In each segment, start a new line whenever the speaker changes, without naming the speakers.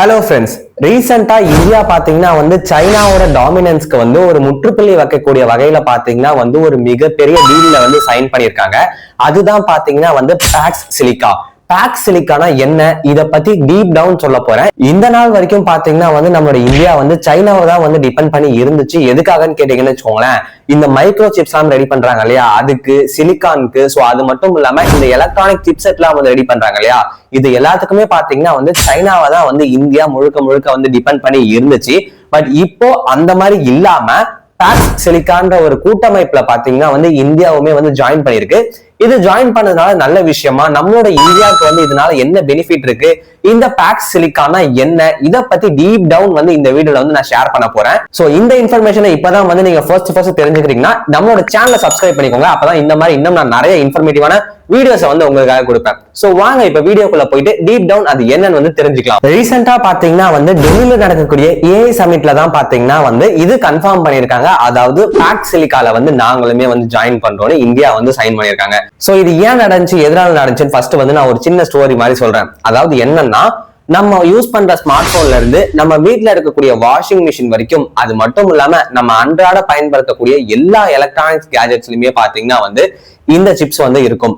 Hello friends, ரீசெண்டா India பாத்தீங்கன்னா சைனாவோட டாமினன்ஸ்க்கு ஒரு முற்றுப்புள்ளி வைக்கக்கூடிய வகையில பாத்தீங்கன்னா ஒரு மிகப்பெரிய டீல்ல சைன் பண்ணிருக்காங்க. அதுதான் பாத்தீங்கன்னா பேக்ஸ் சிலிக்கா. பேக்ஸ் சிலிக்கானா என்ன, இத பத்தி டீப் டவுன் சொல்ல போறேன். இந்த நாள் வரைக்கும் பாத்தீங்கன்னா நம்மளோட இந்தியா சைனாவை தான் டிபெண்ட் பண்ணி இருந்துச்சு. எதுக்காகன்னு கேட்டீங்கன்னு வச்சுக்கோங்களேன், இந்த மைக்ரோ சிப்ஸ் எல்லாம் ரெடி பண்றாங்க இல்லையா, அதுக்கு சிலிக்கானுக்கு. சோ அது மட்டும் இல்லாம இந்த எலக்ட்ரானிக் சிப்செட் எல்லாம் ரெடி பண்றாங்க இல்லையா, இது எல்லாத்துக்குமே பாத்தீங்கன்னா சைனாவை தான் இந்தியா முழுக்க முழுக்க டிபெண்ட் பண்ணி இருந்துச்சு. பட் இப்போ அந்த மாதிரி இல்லாம பேக்ஸ் சிலிக்கான்ற ஒரு கூட்டமைப்புல பாத்தீங்கன்னா இந்தியாவுமே ஜாயின் பண்ணிருக்கு. இது ஜாயின் பண்ணதுனால நல்ல விஷயமா, நம்மளோட இந்தியாவுக்கு இதனால என்ன பெனிஃபிட் இருக்கு, இந்த பேக்ஸ் சிலிக்கானா என்ன, இத பத்தி டீப் டவுன் இந்த வீடியோல நான் ஷேர் பண்ண போறேன். சோ இந்த இன்ஃபர்மேஷனை இப்பதான் நீங்க ஃபர்ஸ்ட் தெரிஞ்சுக்கிறீங்கன்னா நம்மளோட சேனலை சப்ஸ்கிரைப் பண்ணிக்கோங்க. அப்பதான் இந்த மாதிரி இன்னும் நான் நிறைய இன்ஃபர்மேட்டிவான வீடியோஸ் உங்களுக்காக கொடுப்பேன். சோ வாங்க இப்ப வீடியோக்குள்ள போயிட்டு டீப் டவுன் அது என்னன்னு தெரிஞ்சுக்கலாம். ரீசெண்டா பாத்தீங்கன்னா டெல்லியில நடக்கக்கூடிய ஏஐ சமிட்ல தான் பாத்தீங்கன்னா இது கன்ஃபார்ம் பண்ணிருக்காங்க. அதாவது பேக்ஸ் சிலிக்கால நாங்களுமே ஜாயின் பண்றோம்னு இந்தியா சைன் பண்ணிருக்காங்க. சோ இது ஏன் நடந்துச்சு, எதனால நடந்துச்சுன்னு ஃபர்ஸ்ட் நான் ஒரு சின்ன ஸ்டோரி மாதிரி சொல்றேன். அதாவது என்னன்னா, நம்ம யூஸ் பண்ற ஸ்மார்ட் போன்ல இருந்து நம்ம வீட்டுல இருக்கக்கூடிய வாஷிங் மிஷின் வரைக்கும், அது மட்டும் இல்லாம நம்ம அன்றாட பயன்படுத்தக்கூடிய எல்லா எலக்ட்ரானிக்ஸ் கேஜெட்ஸ்லயுமே பாத்தீங்கன்னா இந்த சிப்ஸ் இருக்கும்.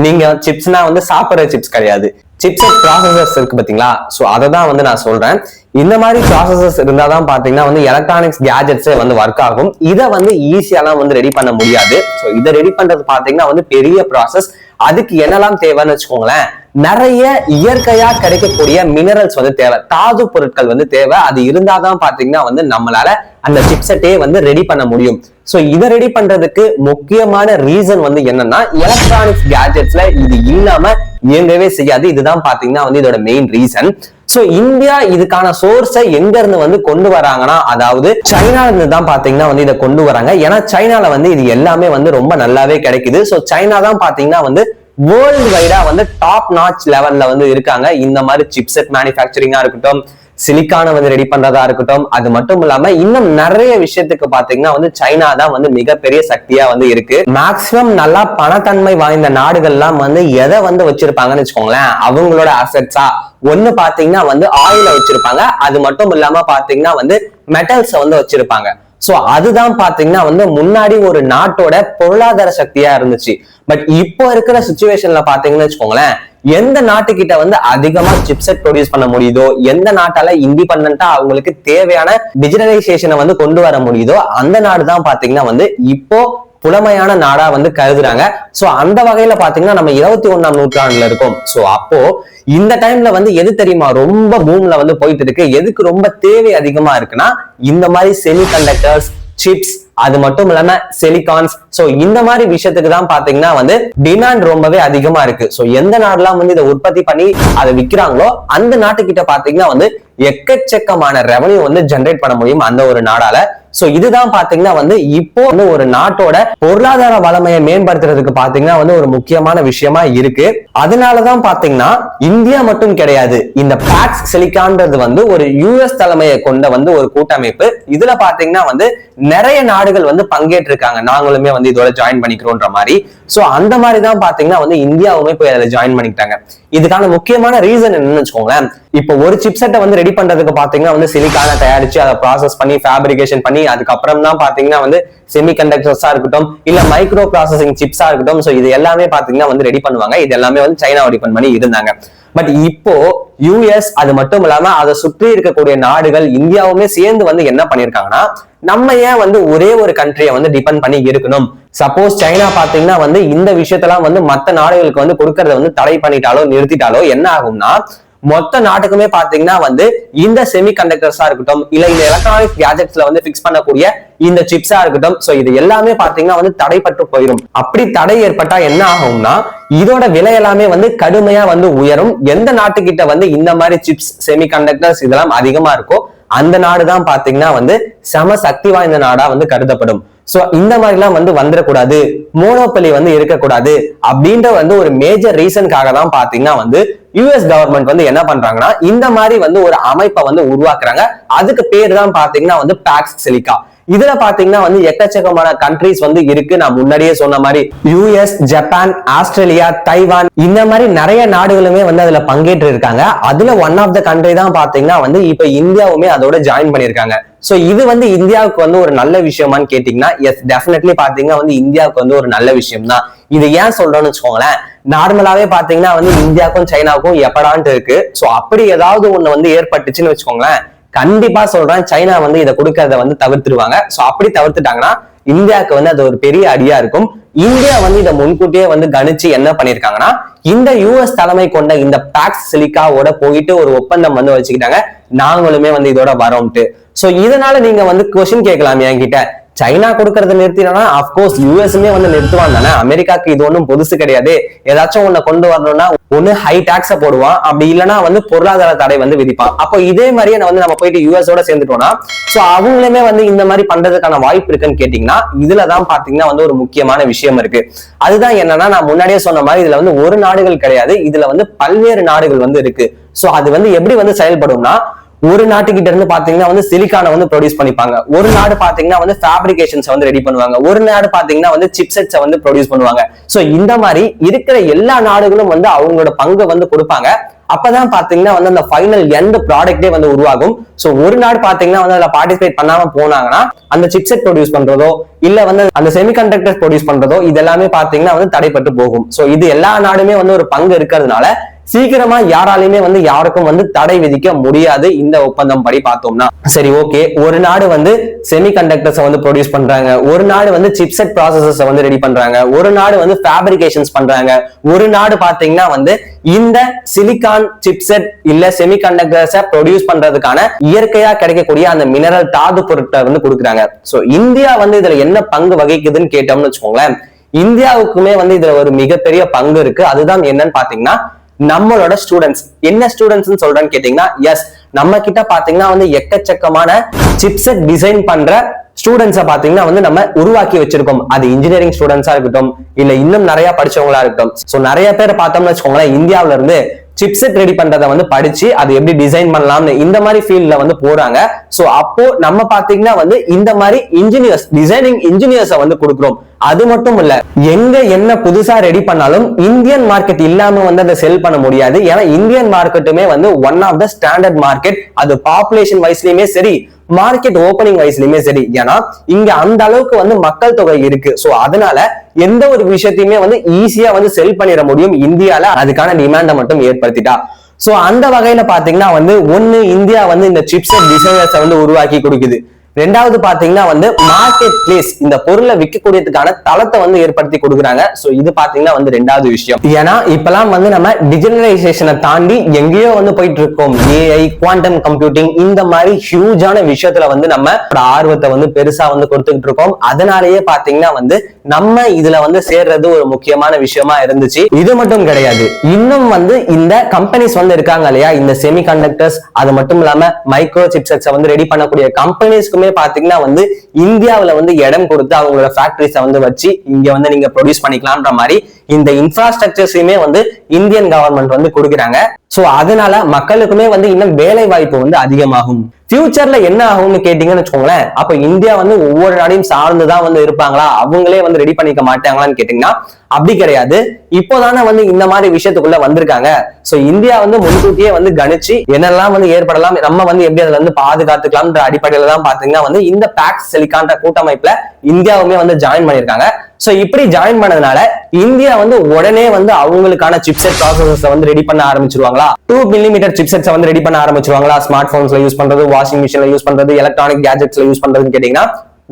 நீங்க சிப்ஸ்னா சாப்பிடுற சிப்ஸ் கிடையாது, சிப்செட் ப்ராசஸர்ஸ் இருக்கு பாத்தீங்களா. சோ அதை தான் நான் சொல்றேன். இந்த மாதிரி ப்ராசஸர்ஸ் இருந்தாதான் பாத்தீங்கன்னா எலக்ட்ரானிக்ஸ் கேஜெட்ஸே ஒர்க் ஆகும். இதை ஈஸியாலாம் ரெடி பண்ண முடியாது. சோ இதை ரெடி பண்றது பாத்தீங்கன்னா பெரிய ப்ராசஸ். அதுக்கு என்னெல்லாம் தேவைன்னு வச்சுக்கோங்களேன், நிறைய இயற்கையா கிடைக்கக்கூடிய மினரல்ஸ் தேவை, தாது பொருட்கள் தேவை. அது இருந்தாதான் பாத்தீங்கன்னா நம்மளால அந்த சிப்செட்டே ரெடி பண்ண முடியும். சோ இதை ரெடி பண்றதுக்கு முக்கியமான ரீசன் என்னன்னா, எலக்ட்ரானிக்ஸ் கேஜெட்ஸ்ல இது இல்லாம இயங்கவே செய்யாது. இதுதான் பாத்தீங்கன்னா இதோட மெயின் ரீசன். சோ இந்தியா இதுக்கான சோர்ஸை எங்க இருந்து கொண்டு வராங்கன்னா, அதாவது சைனால இருந்து தான் பாத்தீங்கன்னா இதை கொண்டு வராங்க. ஏன்னா சைனால இது எல்லாமே ரொம்ப நல்லாவே கிடைக்குது. சோ சைனா தான் பாத்தீங்கன்னா வேர்ல்டு வைடா டாப் நாச் லெவல்ல இருக்காங்க. இந்த மாதிரி சிப்செட் மேனுஃபேக்சரிங்கா இருக்கட்டும், சிலிக்கான ரெடி பண்றதா இருக்கட்டும், அது மட்டும் இல்லாம இன்னும் நிறைய விஷயத்துக்கு பாத்தீங்கன்னா சைனா தான் மிகப்பெரிய சக்தியா இருக்கு. மேக்சிமம் நல்லா பணத்தன்மை வாய்ந்த நாடுகள்லாம் எதை வச்சிருப்பாங்கன்னு வச்சுக்கோங்களேன், அவங்களோட அசெட்ஸா ஒண்ணு பாத்தீங்கன்னா ஆயில வச்சிருப்பாங்க. அது மட்டும் இல்லாம பாத்தீங்கன்னா மெட்டல்ஸ் வச்சிருப்பாங்க. சோ அதுதான் பாத்தீங்கன்னா முன்னாடி ஒரு நாட்டோட பொருளாதார சக்தியா இருந்துச்சு. பட் இப்போ இருக்கிற சிச்சுவேஷன்ல பாத்தீங்கன்னு வச்சுக்கோங்களேன், எந்த நாட்டுக்கிட்ட அதிகமா சிப்செட் ப்ரொடியூஸ் பண்ண முடியுதோ, எந்த நாட்டால இண்டிபெண்டா அவங்களுக்கு தேவையான டிஜிட்டலைசேஷனை கொண்டு வர முடியுதோ, அந்த நாடு தான் பாத்தீங்கன்னா இப்போ புலமையான நாடா கருதுறாங்க. சோ அந்த வகையில பாத்தீங்கன்னா நம்ம 21ஆம் நூற்றாண்டுல இருக்கோம். சோ அப்போ இந்த டைம்ல எது தெரியுமா ரொம்ப பூம்ல போயிட்டு இருக்கு, எதுக்கு ரொம்ப தேவை அதிகமா இருக்குன்னா, இந்த மாதிரி செமிகண்டக்டர்ஸ், சிப்ஸ், அது மட்டும் இல்லாம சிலிகான்ஸ். சோ இந்த மாதிரி விஷயத்துக்கு தான் பாத்தீங்கன்னா டிமாண்ட் ரொம்பவே அதிகமா இருக்கு. சோ எந்த நாடுலாம் இதை உற்பத்தி பண்ணி அதை விற்கிறாங்களோ அந்த நாட்டுக்கிட்ட பாத்தீங்கன்னா எக்கச்சக்கமான ரெவன்யூ ஜெனரேட் பண்ண முடியும் அந்த ஒரு நாடால. சோ இதுதான் பாத்தீங்கன்னா இப்போ ஒரு நாட்டோட பொருளாதார வளமையை மேம்படுத்துறதுக்கு பாத்தீங்கன்னா ஒரு முக்கியமான விஷயமா இருக்கு. அதனாலதான் பாத்தீங்கன்னா இந்தியா மட்டும் கிடையாது, இந்த பேக்ஸ் சிலிக்கான்றது ஒரு யுஎஸ் தலைமையை கொண்ட ஒரு கூட்டமைப்பு. இதுல பாத்தீங்கன்னா நிறைய நாடுகள் பங்கேற்று இருக்காங்க. நாங்களுமே இதோட ஜாயின் பண்ணிக்கிறோம்ன்ற மாதிரி. சோ அந்த மாதிரி தான் பாத்தீங்கன்னா இந்தியாவுமே போய் அதுல ஜாயின் பண்ணிக்கிட்டாங்க. இதுக்கான முக்கியமான ரீசன் என்னன்னு வச்சுக்கோங்களேன், இப்போ ஒரு சிப்செட்டை ரெடி பண்றதுக்கு பாத்தீங்கன்னா சிலிக்கான தயாரிச்சு அதை ப்ராசஸ் பண்ணி ஃபேப்ரிகேஷன் பண்ணி அதுக்கப்புறம் தான் பாத்தீங்கன்னா செமிகண்டக்டர்ஸா இருக்கட்டும், இல்ல மைக்ரோ ப்ராசஸிங் சிப்ஸா இருக்கட்டும், சோ இது எல்லாமே பாத்தீங்கன்னா ரெடி பண்ணுவாங்க. இது எல்லாமே சைனாவை டிபெண்ட் பண்ணி இருந்தாங்க. பட் இப்போ யுஎஸ், அது மட்டும் இல்லாம அதை சுற்றி இருக்கக்கூடிய நாடுகள், இந்தியாவுமே சேர்ந்து என்ன பண்ணிருக்காங்கன்னா, நம்ம ஏன் ஒரே ஒரு கண்ட்ரியை டிபெண்ட் பண்ணி இருக்கணும். சப்போஸ் சைனா பாத்தீங்கன்னா இந்த விஷயத்தெல்லாம் மத்த நாடுகளுக்கு கொடுக்கறத தடை பண்ணிட்டாலோ நிறுத்திட்டாலோ என்ன ஆகும்னா, மொத்த நாட்டுக்குமே பாத்தீங்கன்னா இந்த செமிகண்டக்டர்ஸா இருக்கட்டும், இல்ல இந்த எலக்ட்ரானிக்ஸ் கேஜெட்ஸ்ல பிக்ஸ் பண்ணக்கூடிய இந்த சிப்ஸா இருக்கட்டும், சோ இது எல்லாமே பாத்தீங்கன்னா தடைப்பட்டு போயிடும். அப்படி தடை ஏற்பட்டா என்ன ஆகும்னா, இதோட விலை எல்லாமே கடுமையா உயரும். எந்த நாட்டுக்கிட்ட இந்த மாதிரி சிப்ஸ், செமிகண்டக்டர்ஸ் இதெல்லாம் அதிகமா இருக்கோ அந்த நாடுதான் பாத்தீங்கன்னா சம சக்தி வாய்ந்த நாடா கருதப்படும். சோ இந்த மாதிரி எல்லாம் வந்துடக்கூடாது, மோனோபலி இருக்கக்கூடாது அப்படின்ற ஒரு மேஜர் ரீசனுக்காக தான் பாத்தீங்கன்னா யுஎஸ் கவர்மெண்ட் என்ன பண்றாங்கன்னா, இந்த மாதிரி ஒரு அமைப்பை உருவாக்குறாங்க. அதுக்கு பேர் தான் பாத்தீங்கன்னா பேக்ஸ் சிலிக்கா. இதுல பாத்தீங்கன்னா வந்து எக்கச்சக்கமான கண்ட்ரிஸ் வந்து இருக்கு. நான் முன்னாடியே சொன்ன மாதிரி யூஎஸ், ஜப்பான், ஆஸ்திரேலியா, தைவான் இந்த மாதிரி நிறைய நாடுகளுமே வந்து அதுல பங்கேற்று இருக்காங்க. அதுல ஒன் ஆஃப் த கண்ட்ரி தான் பாத்தீங்கன்னா வந்து இப்ப இந்தியாவுமே அதோட ஜாயின் பண்ணிருக்காங்க. சோ இது வந்து இந்தியாவுக்கு வந்து ஒரு நல்ல விஷயமான்னு கேட்டீங்கன்னா எஸ், டெஃபினெட்லி பாத்தீங்கன்னா வந்து இந்தியாவுக்கு வந்து ஒரு நல்ல விஷயம் தான். இது ஏன் சொல்றோம்னு வச்சுக்கோங்களேன், நார்மலாவே பாத்தீங்கன்னா வந்து இந்தியாவுக்கும் சைனாவுக்கும் எப்படான்ட்டு இருக்கு. சோ அப்படி ஏதாவது ஒண்ணு வந்து ஏற்பட்டுச்சுன்னு வச்சுக்கோங்களேன், கண்டிப்பா சொல்றேன் சைனா வந்து இதை கொடுக்கறத வந்து தவிர்த்துருவாங்க. சோ அப்படி தவிர்த்துட்டாங்கன்னா இந்தியாவுக்கு வந்து அது ஒரு பெரிய அடியா இருக்கும். இந்தியா வந்து இதை முன்கூட்டியே வந்து கணிச்சு என்ன பண்ணிருக்காங்கன்னா, இந்த யூஎஸ் தலைமை கொண்ட இந்த பாக்ஸ் சிலிக்காவோட போயிட்டு ஒரு ஒப்பந்தம் வந்து வச்சுக்கிட்டாங்க, நாங்களுமே வந்து இதோட வரோம்ட்டு. சோ இதனால நீங்க வந்து கொஸ்டின் கேட்கலாம் என்கிட்ட, சைனா கொடுக்கறத நிறுத்தினா அப்கோர்ஸ் யூஎஸ்மே வந்து நிறுத்துவான் தானே, அமெரிக்காக்கு இது ஒன்றும் புதுசு கிடையாது. ஏதாச்சும் ஒண்ணு கொண்டு வரணும்னா ஒண்ணு ஹை டாக்ஸ போடுவான், அப்படி இல்லைன்னா வந்து பொருளாதார தடை வந்து விதிப்பான். அப்போ இதே மாதிரியே வந்து நம்ம போயிட்டு யூஎஸோட சேர்ந்துட்டோம்னா சோ அவங்களுமே வந்து இந்த மாதிரி பண்றதுக்கான வாய்ப்பு இருக்குன்னு கேட்டீங்கன்னா இதுலதான் பாத்தீங்கன்னா வந்து ஒரு முக்கியமான விஷயம் இருக்கு. அதுதான் என்னன்னா, நான் முன்னாடியே சொன்ன மாதிரி இதுல வந்து ஒரு நாடுகள் கிடையாது, இதுல வந்து பல்வேறு நாடுகள் வந்து இருக்கு. சோ அது வந்து எப்படி வந்து செயல்படும்னா, ஒரு நாட்டுக்கிட்ட இருந்து பாத்தீங்கன்னா வந்து சிலிக்கானை வந்து ப்ரொடியூஸ் பண்ணிப்பாங்க, ஒரு நாடு பாத்தீங்கன்னா வந்து ஃபேப்ரிகேஷன்ஸ் வந்து ரெடி பண்ணுவாங்க, ஒரு நாடு பாத்தீங்கன்னா வந்து சிப்செட்ஸை வந்து ப்ரொடியூஸ் பண்ணுவாங்க. சோ இந்த மாதிரி இருக்கிற எல்லா நாடுகளும் வந்து அவங்களோட பங்கு வந்து கொடுப்பாங்க. அப்பதான் பாத்தீங்கன்னா வந்து அந்த ஃபைனல் எந்த ப்ராடக்டே வந்து உருவாகும். சோ ஒரு நாடு பாத்தீங்கன்னா வந்து அதுல பார்ட்டிசிபேட் பண்ணாம போனாங்கன்னா அந்த சிப்செட் ப்ரொடியூஸ் பண்றதோ இல்ல வந்து அந்த செமிகண்டக்டர் ப்ரொடியூஸ் பண்றதோ இதெல்லாமே பாத்தீங்கன்னா வந்து தடைப்பட்டு போகும். சோ இது எல்லா நாடுமே வந்து ஒரு பங்கு இருக்கிறதுனால சீக்கிரமா யாராலையுமே வந்து யாருக்கும் வந்து தடை விதிக்க முடியாது இந்த ஒப்பந்தம் படி பார்த்தோம்னா. சரி, ஓகே, ஒரு நாடு வந்து செமிகண்டக்டர்ஸ் வந்து ப்ரொடியூஸ் பண்றாங்க, ஒரு நாடு வந்து சிப்செட் ப்ராசஸஸ் வந்து ரெடி பண்றாங்க, ஒரு நாடு வந்து ஃபேப்ரிகேஷன்ஸ் பண்றாங்க, ஒரு நாடு பாத்தீங்கன்னா வந்து இந்த சிலிகான் சிப்செட் இல்ல செமிகண்டக்டர்ஸை ப்ரொடியூஸ் பண்றதுக்கான இயற்கையா கிடைக்கக்கூடிய அந்த மினரல் தாது பொருட்களை வந்து கொடுக்குறாங்க. சோ இந்தியா வந்து இதுல என்ன பங்கு வகிக்குதுன்னு கேட்டோம்னு வச்சுக்கோங்களேன், இந்தியாவுக்குமே வந்து இதுல ஒரு மிகப்பெரிய பங்கு இருக்கு. அதுதான் என்னன்னு பாத்தீங்கன்னா நம்மளோட ஸ்டூடெண்ட்ஸ். என்ன ஸ்டூடெண்ட்ஸ் சொல்றேன்னு கேட்டீங்கன்னா எஸ், நம்ம கிட்ட பாத்தீங்கன்னா வந்து எக்கச்சக்கமான சிப்செட் டிசைன் பண்ற ஸ்டூடெண்ட்ஸை பாத்தீங்கன்னா வந்து நம்ம உருவாக்கி வச்சிருக்கோம். அது இன்ஜினியரிங் ஸ்டூடெண்ட்ஸா இருக்கட்டும் இல்ல இன்னும் நிறைய படிச்சவங்களா இருக்கட்டும். சோ நிறைய பேர் பார்த்தோம்னு வச்சுக்கோங்களேன், இந்தியாவில இருந்து சிப்செட் ரெடி பண்றதை வந்து படிச்சு அது எப்படி டிசைன் பண்ணலாம்னு இந்த மாதிரி ஃபீல்ட்ல வந்து போறாங்க. சோ அப்போ நம்ம பாத்தீங்கன்னா வந்து இந்த மாதிரி இன்ஜினியர்ஸ், டிசைனிங் இன்ஜினியர்ஸை வந்து கொடுக்குறோம். அது மட்டும் இல்ல, எங்க என்ன புதுசா ரெடி பண்ணாலும் இந்தியன் மார்க்கெட் இல்லாம வந்து அதை செல் பண்ண முடியாது. ஏன்னா இந்தியன் மார்க்கெட்டுமே வந்து one of the standard market. அது பாப்புலேஷன் வைஸ்லயுமே சரி, மார்க்கெட் ஓபனிங் வைஸ்லயுமே சரி. ஏன்னா இங்க அந்த அளவுக்கு வந்து மக்கள் தொகை இருக்கு. சோ அதனால எந்த ஒரு விஷயத்தையுமே வந்து ஈஸியா வந்து செல் பண்ணிட முடியும் இந்தியால, அதுக்கான டிமாண்டை மட்டும் ஏற்படுத்திட்டா. சோ அந்த வகையில பாத்தீங்கன்னா வந்து ஒண்ணு இந்தியா வந்து இந்த சிப்செட் டிசைனர்ஸை வந்து உருவாக்கி கொடுக்குது. ரெண்டாவது பாத்தீங்கன்னா வந்து மார்க்கெட் பிளேஸ், இந்த பொருளை விற்கக்கூடியதுக்கான தளத்தை வந்து ஏற்படுத்தி கொடுக்குறாங்க. சோ இது பாத்தீங்கன்னா வந்து ரெண்டாவது விஷயம். ஏன்னா இப்பெல்லாம் வந்து நம்ம டிஜிட்டலைசேஷனை தாண்டி எங்கேயோ வந்து போயிட்டு இருக்கோம். ஏஐ, குவாண்டம் கம்ப்யூட்டிங் இந்த மாதிரி ஹியூஜான விஷயத்துல வந்து நம்ம ஆர்வத்தை வந்து பெருசா வந்து கொடுத்துக்கிட்டு இருக்கோம். அதனாலேயே பாத்தீங்கன்னா வந்து நம்ம இதுல வந்து சேர்றது ஒரு முக்கியமான விஷயமா இருந்துச்சு. இது மட்டும் கிடையாது, இன்னும் வந்து இந்த கம்பெனிஸ் வந்து இருக்காங்க இல்லையா, இந்த செமி கண்டக்டர்ஸ், அது மட்டும் இல்லாம மைக்ரோ சிப்செட்ஸை வந்து ரெடி பண்ணக்கூடிய கம்பெனிஸ்க்குமே பாத்தீங்கன்னா வந்து இந்தியாவில வந்து இடம் கொடுத்து அவங்களோட ஃபேக்டரிஸை வந்து வச்சு இங்க வந்து நீங்க ப்ரொடியூஸ் பண்ணிக்கலாம்ன்ற மாதிரி இந்த இன்ஃப்ராஸ்ட்ரக்சர்ஸையுமே வந்து இந்தியன் கவர்மெண்ட் வந்து கொடுக்குறாங்க. சோ அதனால மக்களுக்குமே வந்து இன்னும் வேலை வாய்ப்பு வந்து அதிகமாகும். ஃபியூச்சர்ல என்ன ஆகும்னு கேட்டீங்கன்னு வச்சுக்கோங்களேன், அப்ப இந்தியா வந்து ஒவ்வொரு நாடையும் சார்ந்துதான் வந்து இருப்பாங்களா, அவங்களே வந்து ரெடி பண்ணிக்க மாட்டாங்களான்னு கேட்டீங்கன்னா அப்படி கிடையாது. இப்போதானே வந்து இந்த மாதிரி விஷயத்துக்குள்ள வந்திருக்காங்க. சோ இந்தியா வந்து முன்கூட்டியே வந்து கணிச்சு என்னெல்லாம் வந்து ஏற்படலாம், நம்ம வந்து எப்படி அதுல வந்து பாதுகாத்துக்கலாம்ன்ற அடிப்படையில தான் பாத்தீங்கன்னா வந்து இந்த பாக்ஸ் சிலிக்கான்ற கூட்டமைப்புல இந்தியாவுமே வந்து ஜாயின் பண்ணிருக்காங்க. சோ இப்படி ஜாயின் பண்ணதுனால இந்தியா வந்து உடனே வந்து அவங்களுக்கான சிப்செட் ப்ராசஸஸ் வந்து ரெடி பண்ண ஆரம்பிச்சிருவாங்களா, 2mm சிப்செட்ஸ் வந்து ரெடி பண்ண ஆரம்பிச்சிருவாங்களா, ஸ்மார்ட் போன்ஸ்ல யூஸ் பண்றது, வாஷிங் மிஷின்ல யூஸ் பண்றது, எலக்ட்ரானிக் கேஜெட்ஸ்ல யூஸ் பண்றதுன்னு கேட்டீங்கன்னா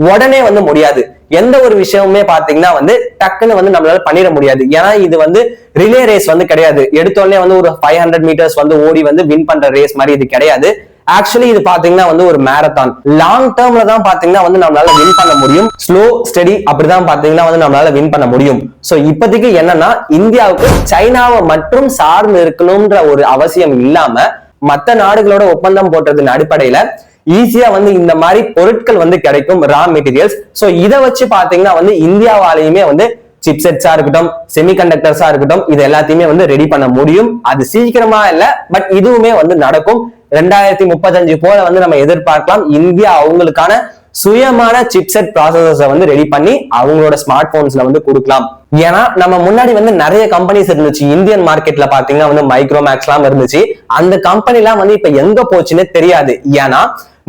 உடனே வந்து முடியாது. எந்த ஒரு விஷயமுமே பாத்தீங்கன்னா வந்து டக்குன்னு வந்து நம்மளால பண்ணிட முடியாது. ஏன்னா இது வந்து ரிலே ரேஸ் வந்து கிடையாது. எடுத்தோடனே வந்து ஒரு 500 மீட்டர்ஸ் வந்து ஓடி வந்து வின் பண்ற ரேஸ் மாதிரி இது கிடையாது. ஆக்சுவலி இது பாத்தீங்கன்னா வந்து ஒரு மேரத்தான். லாங் டேர்ம்ல தான் பாத்தீங்கன்னா வந்து நம்மளால வின் பண்ண முடியும். ஸ்லோ ஸ்டெடி அப்படிதான் பாத்தீங்கன்னா வந்து நம்மளால வின் பண்ண முடியும். சோ இப்போதைக்கு என்னன்னா, இந்தியாவுக்கு சைனாவை மட்டும் சார்ந்து இருக்கணும்ன்ற ஒரு அவசியம் இல்லாம மற்ற நாடுகளோட ஒப்பந்தம் போட்டதன் அடிப்படையில ஈஸியா வந்து இந்த மாதிரி பொருட்கள் வந்து கிடைக்கும், ரா மெட்டீரியல்ஸ். சோ இதை வச்சு பாத்தீங்கன்னா வந்து இந்தியாவாலையுமே வந்து சிப்செட்ஸா இருக்கட்டும், செமிகண்டக்டர்ஸா இருக்கட்டும், இது எல்லாத்தையுமே வந்து ரெடி பண்ண முடியும். அது சீக்கிரமா இல்ல, பட் இதுவுமே வந்து நடக்கும். 2035 போல வந்து நம்ம எதிர்பார்க்கலாம். இந்தியா அவங்களுக்கான சுயமான சிப்செட் ப்ராசஸர்ஸை வந்து ரெடி பண்ணி அவங்களோட ஸ்மார்ட் போன்ஸ்ல வந்து கொடுக்கலாம். ஏன்னா நம்ம முன்னாடி வந்து நிறைய கம்பெனிஸ் இருந்துச்சு இந்தியன் மார்க்கெட்ல பாத்தீங்கன்னா வந்து மைக்ரோமேக்ஸ் எல்லாம் இருந்துச்சு. அந்த கம்பெனி எல்லாம் வந்து இப்ப எங்க போச்சுன்னு தெரியாது. ஏன்னா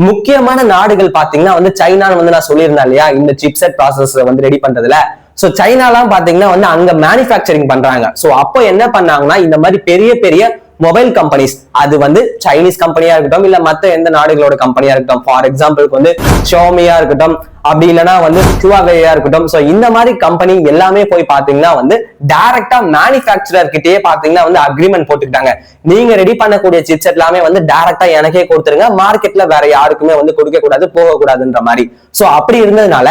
முக்கியமான நாடுகள் பாத்தீங்கன்னா வந்து சைனான்னு வந்து நான் சொல்லியிருந்தேன் இல்லையா இந்த சிப்செட் ப்ராசஸர் வந்து ரெடி பண்றதுல. சோ சைனாலாம் பாத்தீங்கன்னா வந்து அங்க மேனுஃபேக்சரிங் பண்றாங்க. சோ அப்போ என்ன பண்ணாங்கன்னா இந்த மாதிரி பெரிய பெரிய மொபைல் கம்பெனிஸ், அது வந்து சைனீஸ் கம்பெனியா இருக்கட்டும் இல்ல மத்த எந்த நாடுகளோட கம்பெனியா இருக்கட்டும், ஃபார் எக்ஸாம்பிளுக்கு வந்து ஷோமியா இருக்கட்டும் அப்படி இல்லைன்னா வந்து ஹுவாவேயா இருக்கட்டும், சோ இந்த மாதிரி கம்பெனி எல்லாமே போய் பாத்தீங்கன்னா வந்து டைரக்டா மேனுஃபேக்சரர் கிட்டயே பாத்தீங்கன்னா வந்து அக்ரிமெண்ட் போட்டுக்கிட்டாங்க. நீங்க ரெடி பண்ணக்கூடிய சிப்செட் எல்லாமே வந்து டைரக்டா எனக்கே கொடுத்துருங்க, மார்க்கெட்ல வேற யாருக்குமே வந்து கொடுக்க கூடாது போக கூடாதுன்ற மாதிரி. சோ அப்படி இருந்ததுனால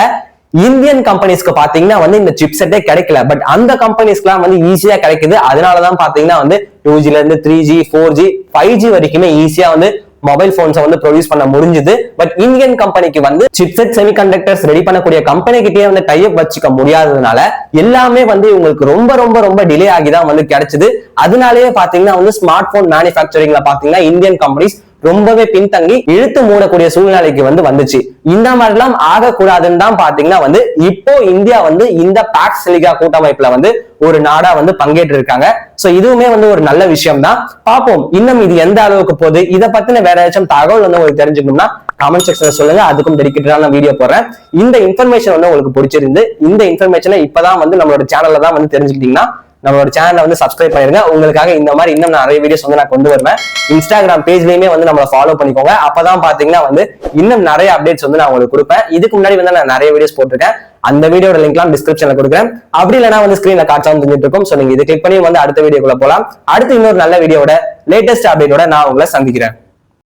இந்தியன் கம்பெனிஸ்க்கு பாத்தீங்கன்னா வந்து இந்த சிப்செட்டே கிடைக்கல. பட் அந்த கம்பெனிஸ்க்குலாம் வந்து ஈஸியா கிடைக்குது. அதனாலதான் பாத்தீங்கன்னா வந்து 2G ல இருந்து 3G 4G 5G வரைக்குமே ஈஸியா வந்து மொபைல் போன்ஸை வந்து ப்ரொடியூஸ் பண்ண முடிஞ்சது. பட் இந்தியன் கம்பெனிக்கு வந்து சிப்செட் செமிகண்டக்டர்ஸ் ரெடி பண்ணக்கூடிய கம்பெனி கிட்டே வந்து டைப் வச்சுக்க முடியாததுனால எல்லாமே வந்து இவங்களுக்கு ரொம்ப ரொம்ப ரொம்ப டிலே ஆகி தான் வந்து கிடைச்சது. அதனாலேயே பாத்தீங்கன்னா வந்து ஸ்மார்ட் போன் மேனுஃபேக்சரிங்ல பாத்தீங்கன்னா இந்தியன் கம்பெனிஸ் ரொம்பவே பின்தங்கி இழுத்து மூடக்கூடிய சூழ்நிலைக்கு வந்து வந்துச்சு. இந்த மாதிரி எல்லாம் ஆகக்கூடாதுன்னு தான் பாத்தீங்கன்னா வந்து இப்போ இந்தியா வந்து இந்த பாக்ஸ் லிகா கூட்டமைப்புல வந்து ஒரு நாடா வந்து பங்கேற்று இருக்காங்க. சோ இதுவுமே வந்து ஒரு நல்ல விஷயம் தான். பார்ப்போம் இன்னும் இது எந்த அளவுக்கு போகுது. இதை பத்தின வேற ஏதாச்சும் தகவல் வந்து உங்களுக்கு தெரிஞ்சுக்கணும்னா கமெண்ட் செக்ஷன்ல சொல்லுங்க, அதுக்கும் டெடிகேட்டடான வீடியோ போடுறேன். இந்த இன்ஃபர்மேஷன் வந்து உங்களுக்கு பிடிச்சிருந்து இந்த இன்ஃபர்மேஷனை இப்பதான் வந்து நம்மளோட சேனல்ல தான் வந்து தெரிஞ்சுக்கிட்டீங்கன்னா நம்மளோட சேனலை வந்து சப்ஸ்கிரைப் பண்ணிருங்க. உங்களுக்காக இந்த மாதிரி இன்னும் நிறைய வீடியோஸ் வந்து நான் கொண்டு வருவேன். இன்ஸ்டாகிராம் பேஜ்லயுமே வந்து நம்மளை ஃபாலோ பண்ணிக்கோங்க. அப்பதான் பாத்தீங்கன்னா வந்து இன்னும் நிறைய அப்டேட்ஸ் வந்து நான் உங்களுக்கு கொடுப்பேன். இதுக்கு முன்னாடி வந்து நான் நிறைய வீடியோஸ் போட்டிருக்கேன். அந்த வீடியோட லிங்க்லாம் டிஸ்கிரிப்ஷன்ல கொடுக்குறேன். அப்படி இல்லைன்னா வந்து ஸ்கிரீன்ல காட்சாவும் தெரிஞ்சிட்டு இருக்கும். சோ நீங்க இதை கிளிக் பண்ணி வந்து அடுத்த வீடியோக்குள்ள போலாம். அடுத்து இன்னொரு நல்ல வீடியோட லேட்டஸ்ட் அப்டேட்டோட நான் உங்களை சந்திக்கிறேன்.